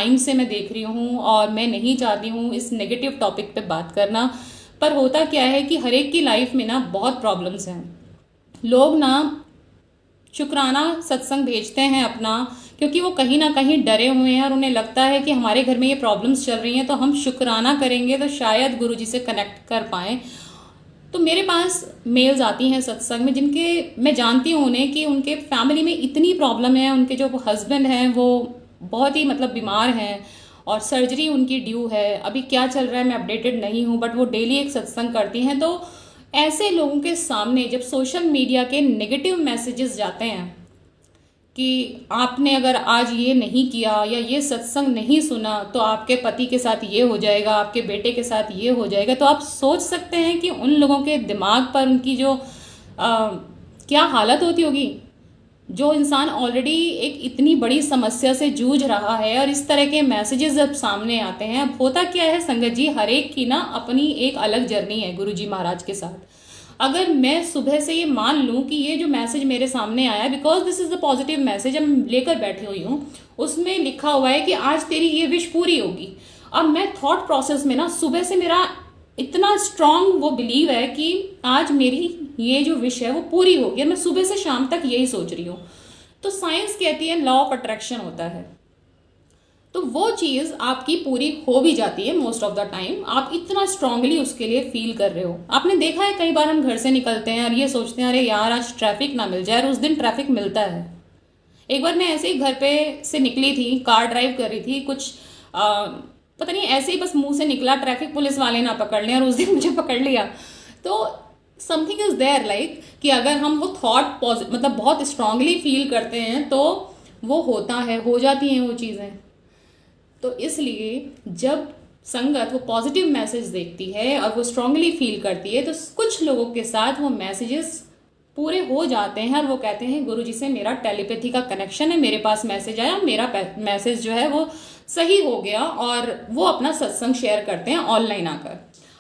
Time से मैं देख रही हूँ और मैं नहीं चाहती हूँ इस नेगेटिव टॉपिक पे बात करना। पर होता क्या है कि हर एक की लाइफ में ना बहुत प्रॉब्लम्स हैं। लोग ना शुक्राना सत्संग भेजते हैं अपना, क्योंकि वो कहीं ना कहीं डरे हुए हैं और उन्हें लगता है कि हमारे घर में ये प्रॉब्लम्स चल रही हैं, तो हम शुक्राना करेंगे तो शायद गुरु जी से कनेक्ट कर पाएँ। तो मेरे पास मेल्स आती हैं सत्संग में, जिनके मैं जानती हूँ उन्हें कि उनके फैमिली में इतनी प्रॉब्लम है, उनके जो हस्बैंड हैं वो बहुत ही मतलब बीमार हैं और सर्जरी उनकी ड्यू है। अभी क्या चल रहा है मैं अपडेटेड नहीं हूँ, बट वो डेली एक सत्संग करती हैं। तो ऐसे लोगों के सामने जब सोशल मीडिया के नेगेटिव मैसेजेस जाते हैं कि आपने अगर आज ये नहीं किया या ये सत्संग नहीं सुना तो आपके पति के साथ ये हो जाएगा, आपके बेटे के साथ ये हो जाएगा, तो आप सोच सकते हैं कि उन लोगों के दिमाग पर उनकी जो क्या हालत होती होगी। जो इंसान ऑलरेडी एक इतनी बड़ी समस्या से जूझ रहा है और इस तरह के मैसेजेस जब सामने आते हैं। अब होता क्या है संगत जी, हर एक की ना अपनी एक अलग जर्नी है गुरु जी महाराज के साथ। अगर मैं सुबह से ये मान लूं कि ये जो मैसेज मेरे सामने आया, because this is the positive message हम लेकर बैठी हुई हूँ, उसमें लिखा हुआ है कि आज तेरी ये विश पूरी होगी। अब मैं थॉट प्रोसेस में ना सुबह से मेरा इतना स्ट्रांग वो बिलीव है कि आज मेरी ये जो विश है वो पूरी होगी, और मैं सुबह से शाम तक यही सोच रही हूँ। तो साइंस कहती है लॉ ऑफ अट्रैक्शन होता है, तो वो चीज़ आपकी पूरी हो भी जाती है मोस्ट ऑफ द टाइम। आप इतना स्ट्रांगली उसके लिए फील कर रहे हो। आपने देखा है कई बार हम घर से निकलते हैं और ये सोचते हैं अरे यार आज ट्रैफिक ना मिल जाए, और उस दिन ट्रैफिक मिलता है। एक बार मैं ऐसे ही घर पे से निकली थी, कार ड्राइव कर रही थी, कुछ पता नहीं ऐसे ही बस मुंह से निकला, ट्रैफिक पुलिस वाले ना पकड़ लें, और उस दिन मुझे पकड़ लिया। तो समथिंग इज देयर लाइक कि अगर हम वो थॉट मतलब बहुत स्ट्रांगली फील करते हैं तो वो होता है, हो जाती हैं वो चीज़ें। तो इसलिए जब संगत वो पॉजिटिव मैसेज देखती है और वो स्ट्रांगली फील करती है, तो कुछ लोगों के साथ वो मैसेजेस पूरे हो जाते हैं और वो कहते हैं गुरुजी से मेरा टेलीपैथी का कनेक्शन है, मेरे पास मैसेज आया, मेरा मैसेज जो है वो सही हो गया, और वो अपना सत्संग शेयर करते हैं ऑनलाइन आकर।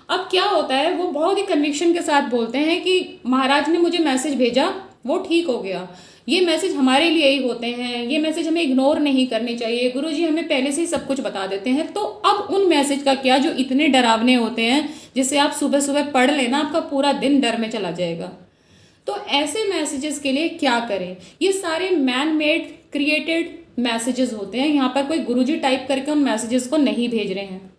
अब क्या होता है, वो बहुत ही कन्विक्शन के साथ बोलते हैं कि महाराज ने मुझे मैसेज भेजा, वो ठीक हो गया। ये मैसेज हमारे लिए ही होते हैं, ये मैसेज हमें इग्नोर नहीं करने चाहिए, गुरुजी हमें पहले से ही सब कुछ बता देते हैं। तो अब उन मैसेज का क्या जो इतने डरावने होते हैं, जिसे आप सुबह सुबह पढ़ लेना आपका पूरा दिन डर में चला जाएगा। तो ऐसे मैसेजेस के लिए क्या करें? ये सारे मैन मेड क्रिएटेड मैसेजेस होते हैं, यहाँ पर कोई गुरुजी टाइप करके उन मैसेजेस को नहीं भेज रहे हैं।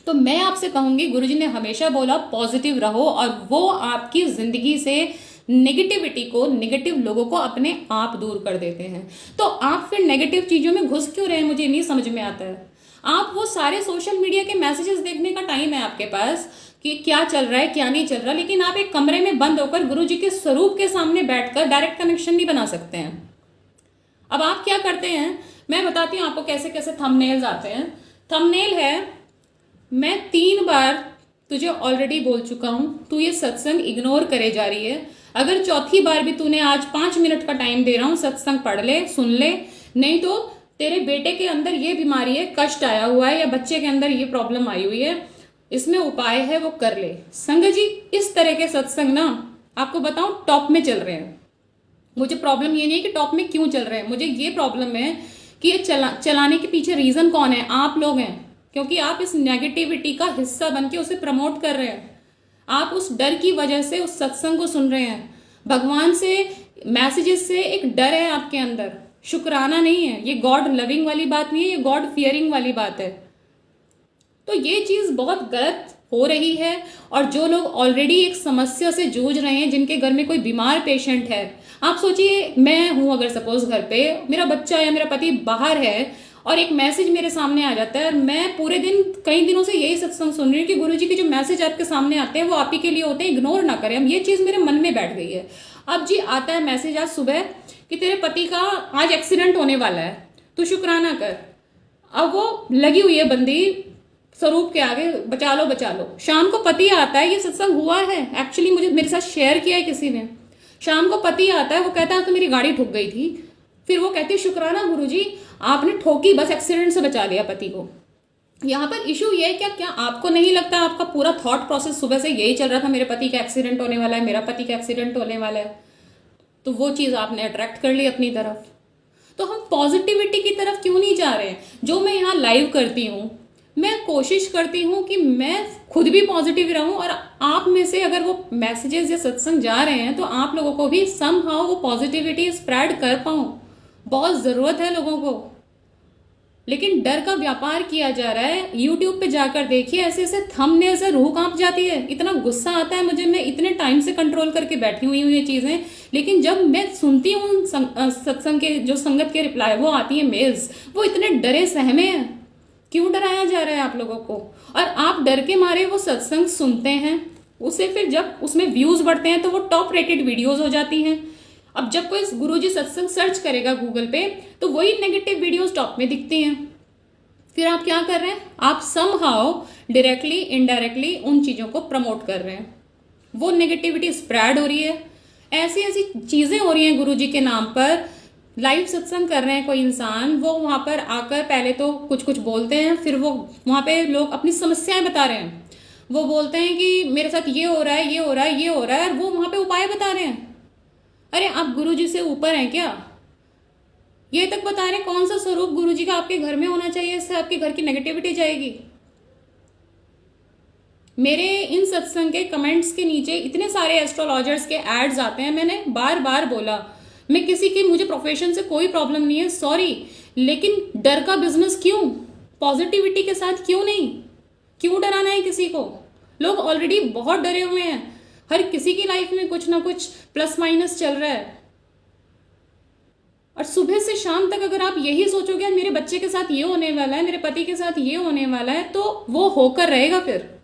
तो मैं आपसे कहूंगी, गुरुजी ने हमेशा बोला पॉजिटिव रहो, और वो आपकी जिंदगी से नेगेटिविटी को, नेगेटिव लोगों को अपने आप दूर कर देते हैं। तो आप फिर नेगेटिव चीजों में घुस क्यों रहे हैं, मुझे नहीं समझ में आता है। आप वो सारे सोशल मीडिया के मैसेजेस देखने का टाइम है आपके पास कि क्या चल रहा है क्या नहीं चल रहा, लेकिन आप एक कमरे में बंद होकर गुरुजी के स्वरूप के सामने बैठकर डायरेक्ट कनेक्शन नहीं बना सकते हैं। अब आप क्या करते हैं, मैं बताती हूँ आपको कैसे कैसे थंबनेल्स आते हैं। थंबनेल है, मैं 3 बार तुझे ऑलरेडी बोल चुका हूं, तू ये सत्संग इग्नोर करे जा रही है, अगर चौथी बार भी तूने आज 5 मिनट का टाइम दे रहा हूं, सत्संग पढ़ ले, सुन ले, नहीं तो तेरे बेटे के अंदर ये बीमारी है, कष्ट आया हुआ है, या बच्चे के अंदर ये प्रॉब्लम आई हुई है, इसमें उपाय है, वो कर ले। संगत जी इस तरह के सत्संग ना आपको बताऊं टॉप में चल रहे हैं। मुझे प्रॉब्लम ये नहीं है कि टॉप में क्यों चल रहे हैं, मुझे ये प्रॉब्लम है कि ये चलाने के पीछे रीजन कौन है, आप लोग हैं, क्योंकि आप इस नेगेटिविटी का हिस्सा बन के उसे प्रमोट कर रहे हैं। आप उस डर की वजह से उस सत्संग को सुन रहे हैं। भगवान से मैसेजेस से एक डर है आपके अंदर, शुक्राना नहीं है। ये गॉड लविंग वाली बात नहीं है, ये गॉड फियरिंग वाली बात है। तो ये चीज बहुत गलत हो रही है। और जो लोग ऑलरेडी एक समस्या से जूझ रहे हैं, जिनके घर में कोई बीमार पेशेंट है, आप सोचिए मैं हूं अगर सपोज घर पे मेरा बच्चा या मेरा पति बाहर है और एक मैसेज मेरे सामने आ जाता है, और मैं पूरे दिन कई दिनों से यही सत्संग सुन रही हूँ कि गुरुजी के जो मैसेज आपके सामने आते हैं वो आप ही के लिए होते हैं, इग्नोर ना करें। अब ये चीज मेरे मन में बैठ गई है। अब जी आता है मैसेज आज सुबह कि तेरे पति का आज एक्सीडेंट होने वाला है, तू शुक्राना कर। अब वो लगी हुई है बंदी स्वरूप के आगे, बचा लो बचा लो। शाम को पति आता है, ये सत्संग हुआ है एक्चुअली, मुझे मेरे साथ शेयर किया है किसी ने। शाम को पति आता है, वो कहता है तो मेरी गाड़ी ठुक गई थी, फिर वो कहती है शुक्राना गुरुजी आपने ठोकी, बस एक्सीडेंट से बचा लिया पति को। यहाँ पर इशू ये है क्या आपको नहीं लगता आपका पूरा थॉट प्रोसेस सुबह से यही चल रहा था, मेरे पति का एक्सीडेंट होने वाला है, मेरा पति का एक्सीडेंट होने वाला है, तो वो चीज आपने अट्रैक्ट कर ली अपनी तरफ। तो हम पॉजिटिविटी की तरफ क्यों नहीं जा रहे हैं? जो मैं यहाँ लाइव करती हूँ, मैं कोशिश करती हूँ कि मैं खुद भी पॉजिटिव रहूं, और आप में से अगर वो मैसेजेस या सत्संग जा रहे हैं तो आप लोगों को भी समहाउ वो पॉजिटिविटी स्प्रेड कर पाऊं। बहुत ज़रूरत है लोगों को। लेकिन डर का व्यापार किया जा रहा है। यूट्यूब पे जाकर देखिए, ऐसे ऐसे थंबनेल से रूह कांप जाती है। इतना गुस्सा आता है मुझे, मैं इतने टाइम से कंट्रोल करके बैठी हुई हूँ ये चीज़ें, लेकिन जब मैं सुनती हूँ सत्संग के जो संगत के रिप्लाई वो आती है मेल्स, वो इतने डरे सहमे हैं। क्यों डराया जा रहा है आप लोगों को? और आप डर के मारे वो सत्संग सुनते हैं, उसे फिर जब उसमें व्यूज बढ़ते हैं तो वो टॉप रेटेड वीडियोस हो जाती हैं। अब जब कोई गुरुजी सत्संग सर्च करेगा गूगल पे तो वही नेगेटिव वीडियोस टॉप में दिखती हैं। फिर आप क्या कर रहे हैं? आप समहाउ डायरेक्टली इनडायरेक्टली उन चीजों को प्रमोट कर रहे हैं, वो नेगेटिविटी स्प्रेड हो रही है। ऐसी ऐसी चीजें हो रही हैं गुरुजी के नाम पर। लाइव सत्संग कर रहे हैं कोई इंसान, वो वहां पर आकर पहले तो कुछ कुछ बोलते हैं, फिर वो वहां पे लोग अपनी समस्याएं बता रहे हैं। वो बोलते हैं कि मेरे साथ ये हो रहा है, ये हो रहा है, ये हो रहा है, और वो वहां पे उपाय बता रहे हैं। अरे आप गुरुजी से ऊपर हैं क्या? ये तक बता रहे हैं कौन सा स्वरूप गुरुजी का आपके घर में होना चाहिए, इससे आपके घर की नेगेटिविटी जाएगी। मेरे इन सत्संग के कमेंट्स के नीचे इतने सारे एस्ट्रोलॉजर्स के एड्स आते हैं। मैंने बार बार बोला, मैं किसी की, मुझे प्रोफेशन से कोई प्रॉब्लम नहीं है, सॉरी, लेकिन डर का बिजनेस क्यों? पॉजिटिविटी के साथ क्यों नहीं? क्यों डराना है किसी को? लोग ऑलरेडी बहुत डरे हुए हैं। हर किसी की लाइफ में कुछ ना कुछ प्लस माइनस चल रहा है, और सुबह से शाम तक अगर आप यही सोचोगे मेरे बच्चे के साथ ये होने वाला है, मेरे पति के साथ ये होने वाला है, तो वो होकर रहेगा फिर।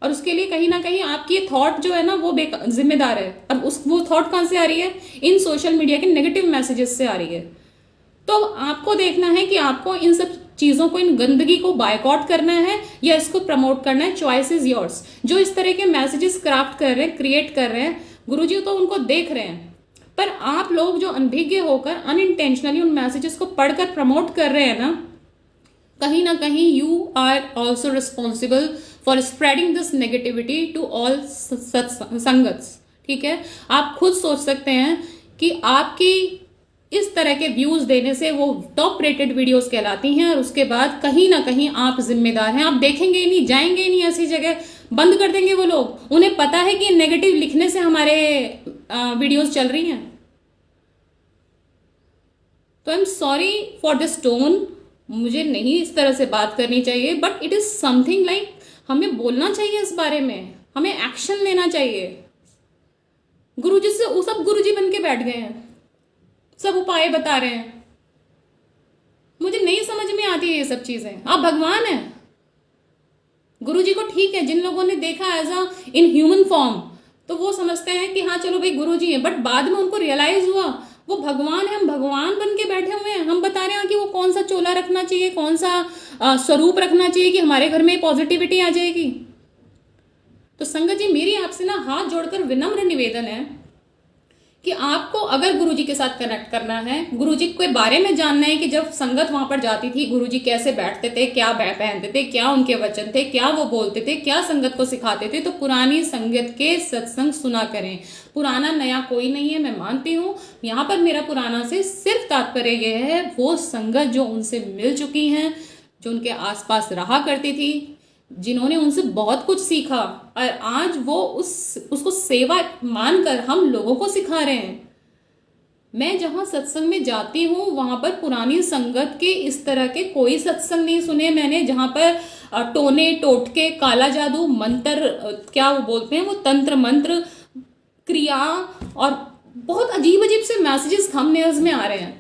और उसके लिए कहीं ना कहीं आपकी ये थॉट जो है ना वो जिम्मेदार है। अब वो थॉट कहां से आ रही है? इन सोशल मीडिया के नेगेटिव मैसेजेस से आ रही है। तो आपको देखना है कि आपको इन सब चीजों को, इन गंदगी को बायकॉट करना है या इसको प्रमोट करना है। Choice is yours. जो इस तरह के मैसेजेस क्राफ्ट कर रहे हैं, क्रिएट कर रहे हैं, गुरुजी तो उनको देख रहे हैं, पर आप लोग जो अनभिज्ञ होकर अनइंटेंशनली उन मैसेजेस को पढ़कर प्रमोट कर रहे हैं ना कहीं you are also responsible for spreading this negativity to all संगत्स। ठीक है, आप खुद सोच सकते हैं कि आपकी इस तरह के व्यूज देने से वो टॉप रेटेड वीडियोस कहलाती हैं, और उसके बाद कहीं ना कहीं आप जिम्मेदार हैं। आप देखेंगे ही नहीं, जाएंगे ही नहीं ऐसी जगह, बंद कर देंगे वो लोग। उन्हें पता है कि नेगेटिव लिखने से हमारे वीडियोस चल रही हैं। तो I am sorry for this tone, मुझे नहीं इस तरह से बात करनी चाहिए, but it is something like हमें बोलना चाहिए इस बारे में, हमें एक्शन लेना चाहिए। गुरुजी से सब गुरुजी बन के बैठ गए हैं, सब उपाय बता रहे हैं। मुझे नहीं समझ में आती है ये सब चीजें। आप भगवान हैं। गुरुजी को ठीक है, जिन लोगों ने देखा as a in human form तो वो समझते हैं कि हाँ चलो भाई गुरुजी हैं, बट बाद में उनको रियलाइज हुआ वो भगवान है। हम भगवान बन के बैठे हुए हैं। हम बता रहे हैं कि वो कौन सा चोला रखना चाहिए, कौन सा स्वरूप रखना चाहिए कि हमारे घर में पॉजिटिविटी आ जाएगी। तो संगत जी, मेरी आपसे ना हाथ जोड़कर विनम्र निवेदन है कि आपको अगर गुरुजी के साथ कनेक्ट करना है, गुरुजी के बारे में जानना है कि जब संगत वहां पर जाती थी गुरुजी कैसे बैठते थे, क्या पहनते थे, क्या उनके वचन थे, क्या वो बोलते थे, क्या संगत को सिखाते थे, तो पुरानी संगत के सत्संग सुना करें। पुराना नया कोई नहीं है, मैं मानती हूँ। यहाँ पर मेरा पुराना से सिर्फ तात्पर्य यह है वो संगत जो उनसे मिल चुकी हैं, जो उनके आसपास रहा करती थी, जिन्होंने उनसे बहुत कुछ सीखा, और आज वो उसको सेवा मानकर हम लोगों को सिखा रहे हैं। मैं जहां सत्संग में जाती हूँ वहां पर पुरानी संगत के इस तरह के कोई सत्संग नहीं सुने मैंने, जहां पर टोने टोटके, काला जादू, मंत्र, क्या वो बोलते हैं वो तंत्र मंत्र, क्रिया, और बहुत अजीब अजीब से मैसेजेस थंबनेल्स में आ रहे हैं।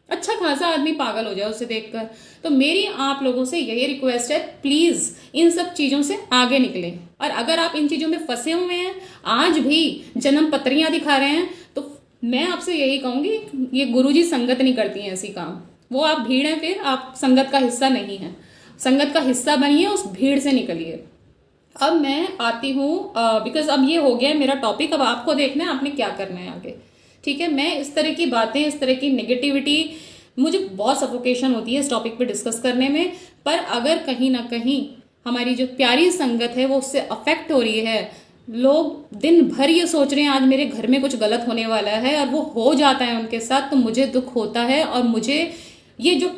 अच्छा खासा आदमी पागल हो जाए उसे देखकर। तो मेरी आप लोगों से यही रिक्वेस्ट है, प्लीज इन सब चीजों से आगे निकले। और अगर आप इन चीजों में फंसे हुए हैं, आज भी जन्म पत्रियां दिखा रहे हैं, तो मैं आपसे यही कहूंगी, ये गुरुजी संगत नहीं करती हैं ऐसी काम। वो आप भीड़ हैं, फिर आप संगत का हिस्सा नहीं है। संगत का हिस्सा बनिए, उस भीड़ से निकलिए। अब मैं आती हूँ, बिकॉज अब ये हो गया मेरा टॉपिक, अब आपको देखना है आपने क्या करना है आगे। ठीक है, मैं इस तरह की बातें, इस तरह की नेगेटिविटी, मुझे बहुत सफोकेशन होती है इस टॉपिक पे डिस्कस करने में, पर अगर कहीं ना कहीं हमारी जो प्यारी संगत है वो उससे अफेक्ट हो रही है, लोग दिन भर ये सोच रहे हैं आज मेरे घर में कुछ गलत होने वाला है और वो हो जाता है उनके साथ, तो मुझे दुख होता है। और मुझे ये जो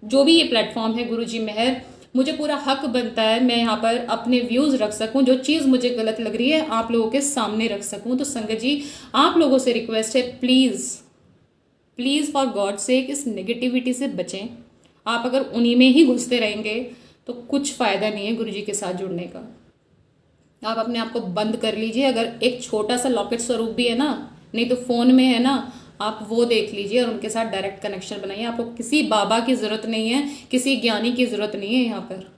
जो भी ये प्लेटफॉर्म है गुरुजी मेहर, मुझे पूरा हक बनता है मैं यहाँ पर अपने व्यूज़ रख सकूँ, जो चीज़ मुझे गलत लग रही है आप लोगों के सामने रख सकूँ। तो संगत जी आप लोगों से रिक्वेस्ट है, please please for God sake इस नेगेटिविटी से बचें। आप अगर उन्हीं में ही घुसते रहेंगे तो कुछ फ़ायदा नहीं है गुरुजी के साथ जुड़ने का। आप अपने आप को बंद कर लीजिए। अगर एक छोटा सा लॉकेट स्वरूप भी है ना, नहीं तो फ़ोन में है ना, आप वो देख लीजिए और उनके साथ डायरेक्ट कनेक्शन बनाइए। आपको किसी बाबा की ज़रूरत नहीं है, किसी ज्ञानी की ज़रूरत नहीं है यहाँ पर।